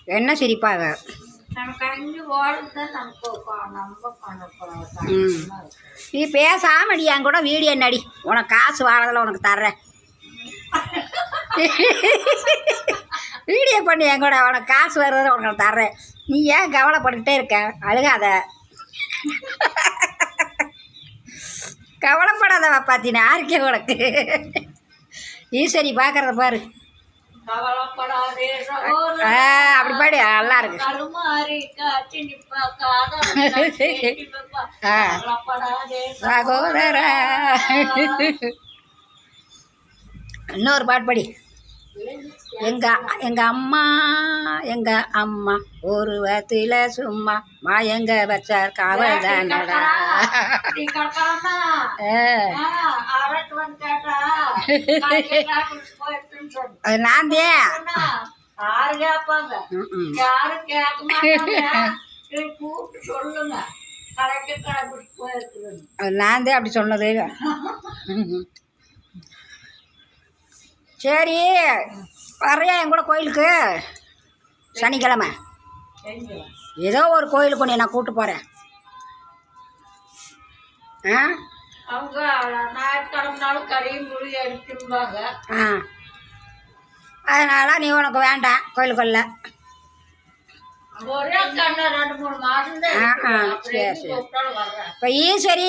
என்ன சிரிப்பாக? நீ பேசாமடி என் கூட வீடியோ நடி, உனக்கு காசு வாரதில் உனக்கு தர்றேன். வீடியோ பண்ணி என் கூட உனக்கு காசு வர்றதில் உனக்கு தர்றேன். நீ ஏன் கவலைப்பட்டுக்கிட்டே இருக்க? அழுகாத, கவலைப்படாதவ பாத்தினா இருக்கே உனக்கு. ஈஸ்வரி பார்க்கறத பாரு. அப்படி பாடு, நல்லா இருக்கு. சகோதரா இன்னொரு பாட்டு படி. எங்க அம்மா ஒரு வத்தில சும்மா மயங்க வச்சார் காவல் தானடா. நான் அப்படி சொன்னது. சரி, வர்றியா என் கூட கோயிலுக்கு? சனிக்கிழமை ஏதோ ஒரு கோயிலுக்கு நீ நான் கூப்பிட்டு போகிறேன். அவங்க ஞாயிற்றுக்கிழமைனாலும் கறியும் முழு எடுத்துருவாங்க. அதனால் நீ உனக்கு வேண்டாம் கோயிலுக்குள்ள. ஒரே கண்ணு 2-3 மாதம் தான். சரி சரி. இப்போ ஈஸ்வரி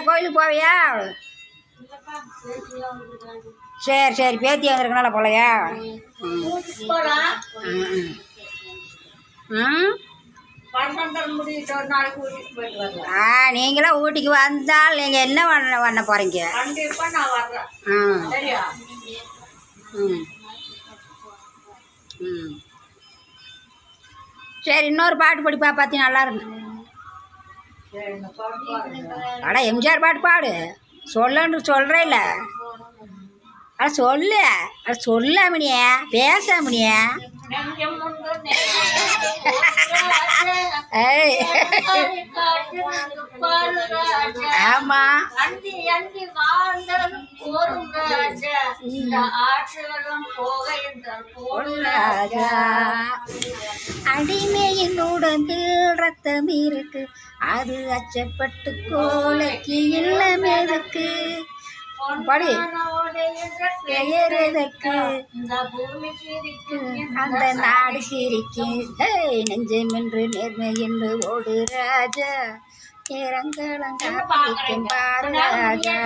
கோயிலுக்கு போவியா? சரி சரி, பேத்தி வந்திருக்கனால போலையா? நீங்களாம் ஊட்டிக்கு வந்தால் நீங்கள் என்ன பண்ண போகிறீங்க? சரி, இன்னொரு பாட்டு படிப்பா பார்த்தி நல்லா இருக்கு. அட எம்ஜிஆர் பாட்டு பாடு. சொல்லன்னு சொல்கிறேன் இல்லை? அட சொல்லு, அட சொல்லாமணியா பேசாமணியா? ஆமா, அடிமையின் உடம்பில் ரத்தம் இருக்கு, அது அச்சப்பட்டு கோலைக்கு இல்லமெதுக்கு படி பெயர் எதற்கு, அந்த நாடு சிரிக்கும் நெஞ்சம் என்று நேர்மை என்று ஓடு ராஜா, இறங்கலங்காக்கும் பாரு ராஜா.